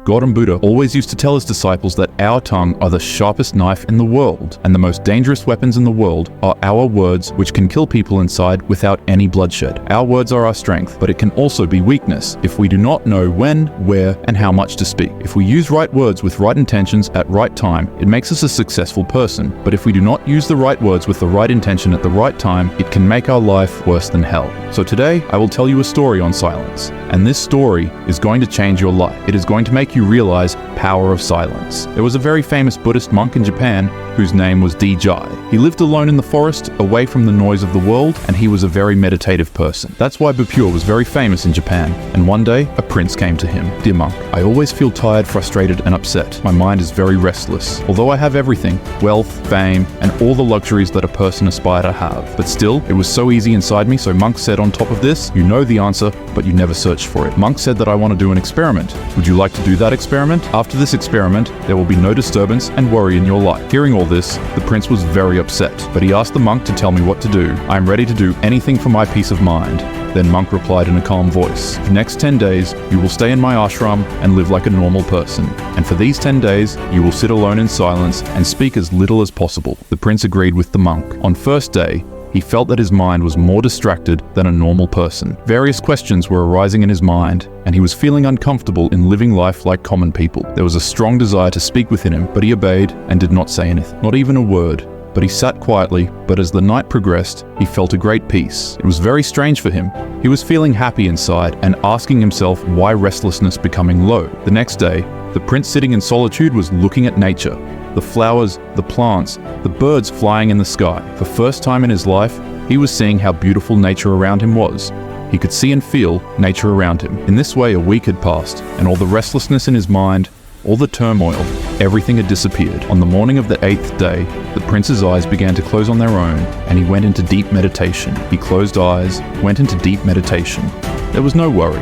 Gautam Buddha always used to tell his disciples that our tongue are the sharpest knife in the world, and the most dangerous weapons in the world are our words, which can kill people inside without any bloodshed. Our words are our strength, but it can also be weakness if we do not know when, where, and how much to speak. If we use right words with right intentions at right time, it makes us a successful person. But if we do not use the right words with the right intention at the right time, it can make our life worse than hell. So today, I will tell you a story on silence. And this story is going to change your life. It is going to make you realize power of silence. There was a very famous Buddhist monk in Japan whose name was Dijai. He lived alone in the forest, away from the noise of the world, and he was a very meditative person. That's why Buddha was very famous in Japan. And one day, a prince came to him. "Dear monk, I always feel tired, frustrated, and upset. My mind is very restless. Although I have everything, wealth, fame, and all the luxuries that a person aspires to have. But still, it was so easy inside me, so monk said on top of this, you know the answer, but you never searched for it. Monk said that I want to do an experiment. Would you like to do that experiment? After this experiment, there will be no disturbance and worry in your life." Hearing all this, the prince was very upset, but he asked the monk to tell me what to do. "I am ready to do anything for my peace of mind." Then monk replied in a calm voice, "For the next 10 days, you will stay in my ashram and live like a normal person. And for these 10 days, you will sit alone in silence and speak as little as possible." The prince agreed with the monk. On first day, he felt that his mind was more distracted than a normal person. Various questions were arising in his mind, and he was feeling uncomfortable in living life like common people. There was a strong desire to speak within him, but he obeyed and did not say anything, not even a word. But he sat quietly, but as the night progressed, he felt a great peace. It was very strange for him. He was feeling happy inside and asking himself why restlessness becoming low. The next day, the prince sitting in solitude was looking at nature. The flowers, the plants, the birds flying in the sky. For the first time in his life, he was seeing how beautiful nature around him was. He could see and feel nature around him. In this way, a week had passed, and all the restlessness in his mind, all the turmoil, everything had disappeared. On the morning of the 8th day, the prince's eyes began to close on their own, and he went into deep meditation. He closed eyes, went into deep meditation. There was no worry,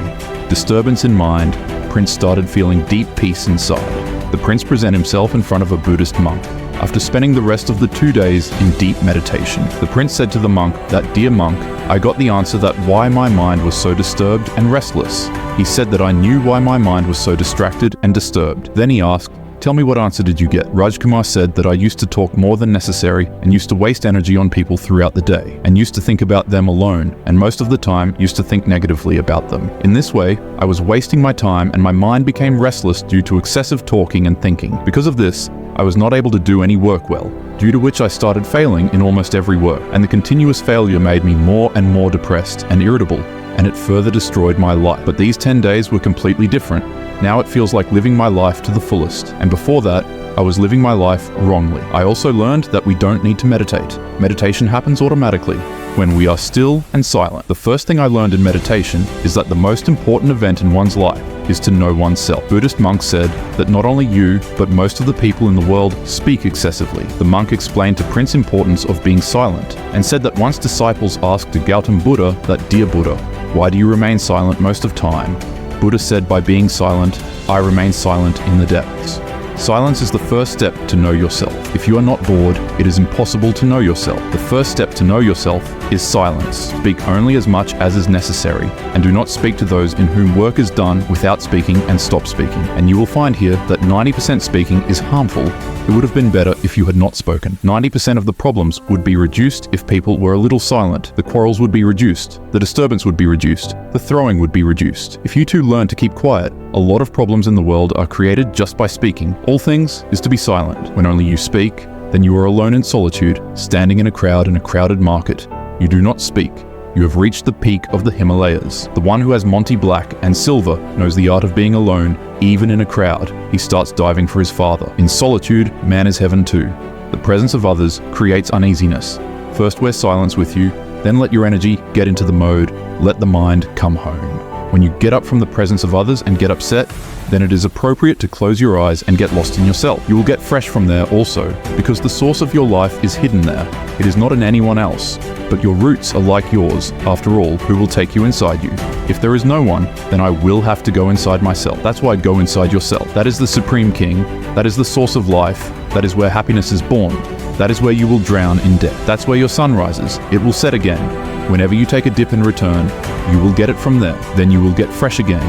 disturbance in mind. Prince started feeling deep peace inside. The prince presented himself in front of a Buddhist monk. After spending the rest of the 2 days in deep meditation, the prince said to the monk that, "Dear monk, I got the answer that why my mind was so disturbed and restless." He said that I knew why my mind was so distracted and disturbed. Then he asked, "Tell me, what answer did you get?" Rajkumar said that I used to talk more than necessary and used to waste energy on people throughout the day and used to think about them alone, and most of the time used to think negatively about them. In this way, I was wasting my time and my mind became restless due to excessive talking and thinking. Because of this, I was not able to do any work well, due to which I started failing in almost every work, and the continuous failure made me more and more depressed and irritable, and it further destroyed my life. But these 10 days were completely different. Now it feels like living my life to the fullest, and before that, I was living my life wrongly. I also learned that we don't need to meditate. Meditation happens automatically when we are still and silent. The first thing I learned in meditation is that the most important event in one's life is to know oneself. Buddhist monks said that not only you, but most of the people in the world speak excessively. The monk explained to Prince importance of being silent, and said that once disciples asked to Gautam Buddha that, "Dear Buddha, why do you remain silent most of time?" Buddha said, "By being silent, I remain silent in the depths." Silence is the first step to know yourself. If you are not bored, it is impossible to know yourself. The first step to know yourself is silence. Speak only as much as is necessary, and do not speak to those in whom work is done without speaking, and stop speaking. And you will find here that 90% speaking is harmful. It would have been better if you had not spoken. 90% of the problems would be reduced if people were a little silent. The quarrels would be reduced. The disturbance would be reduced. The throwing would be reduced. If you two learn to keep quiet, a lot of problems in the world are created just by speaking. All things is to be silent. When only you speak, then you are alone in solitude, standing in a crowd in a crowded market. You do not speak. You have reached the peak of the Himalayas. The one who has Monty Black and silver knows the art of being alone, even in a crowd. He starts diving for his father. In solitude, man is heaven too. The presence of others creates uneasiness. First wear silence with you, then let your energy get into the mode, let the mind come home. When you get up from the presence of others and get upset, then it is appropriate to close your eyes and get lost in yourself. You will get fresh from there also, because the source of your life is hidden there. It is not in anyone else, but your roots are like yours, after all, who will take you inside you. If there is no one, then I will have to go inside myself. That's why go inside yourself. That is the Supreme King. That is the source of life. That is where happiness is born. That is where you will drown in death. That's where your sun rises. It will set again. Whenever you take a dip and return, you will get it from there. Then you will get fresh again.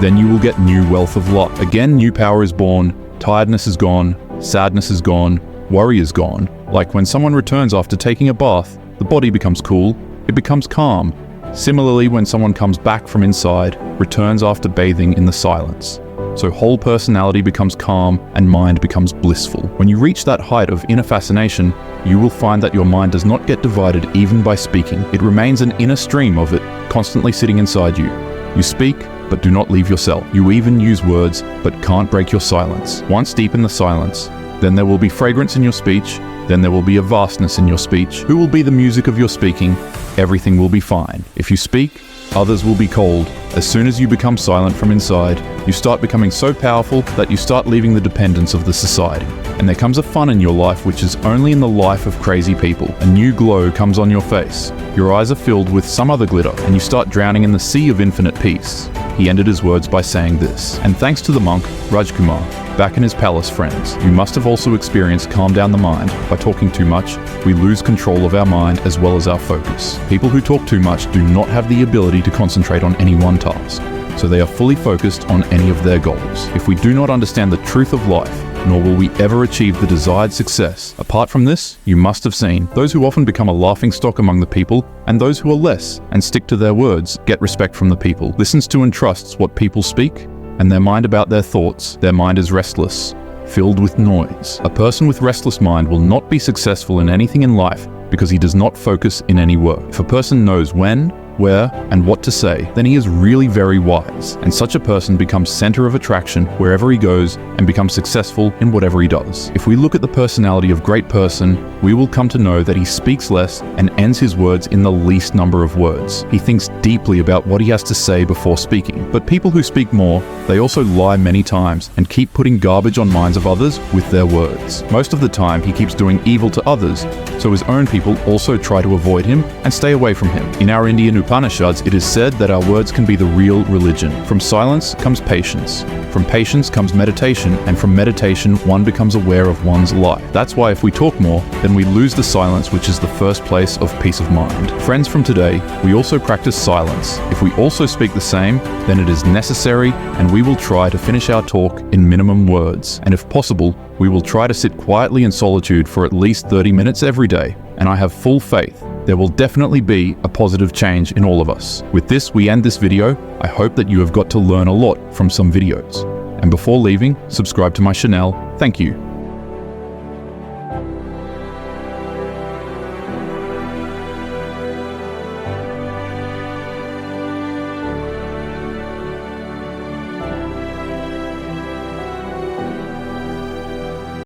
then you will get new wealth of luck. Again, new power is born, tiredness is gone, sadness is gone, worry is gone. Like when someone returns after taking a bath, the body becomes cool, it becomes calm. Similarly, when someone comes back from inside, returns after bathing in the silence. So whole personality becomes calm and mind becomes blissful. When you reach that height of inner fascination, you will find that your mind does not get divided even by speaking. It remains an inner stream of it, constantly sitting inside you. You speak, but do not leave yourself. You even use words, but can't break your silence. Once deep in the silence, then there will be fragrance in your speech, then there will be a vastness in your speech. Who will be the music of your speaking? Everything will be fine. If you speak, others will be cold. As soon as you become silent from inside, you start becoming so powerful that you start leaving the dependence of the society. And there comes a fun in your life which is only in the life of crazy people. A new glow comes on your face. Your eyes are filled with some other glitter, and you start drowning in the sea of infinite peace. He ended his words by saying this. And thanks to the monk, Rajkumar, back in his palace, friends, you must have also experienced calm down the mind. By talking too much, we lose control of our mind as well as our focus. People who talk too much do not have the ability to concentrate on any one task, so they are fully focused on any of their goals. If we do not understand the truth of life, nor will we ever achieve the desired success. Apart from this, you must have seen those who often become a laughingstock among the people, and those who are less and stick to their words get respect from the people, listens to and trusts what people speak, and their mind about their thoughts. Their mind is restless, filled with noise. A person with restless mind will not be successful in anything in life because he does not focus in any work. If a person knows when, where, and what to say, then he is really very wise, and such a person becomes center of attraction wherever he goes and becomes successful in whatever he does. If we look at the personality of great person, we will come to know that he speaks less and ends his words in the least number of words. He thinks deeply about what he has to say before speaking. But people who speak more, they also lie many times and keep putting garbage on minds of others with their words. Most of the time, he keeps doing evil to others, so his own people also try to avoid him and stay away from him. In our Indian Upanishads, it is said that our words can be the real religion. From silence comes patience. From patience comes meditation, and from meditation, one becomes aware of one's life. That's why if we talk more, then we lose the silence, which is the first place of peace of mind. Friends, from today, we also practice silence. If we also speak the same, then it is necessary, and we will try to finish our talk in minimum words. And if possible, we will try to sit quietly in solitude for at least 30 minutes every day. And I have full faith there will definitely be a positive change in all of us. With this, we end this video. I hope that you have got to learn a lot from some videos. And before leaving, subscribe to my channel. Thank you.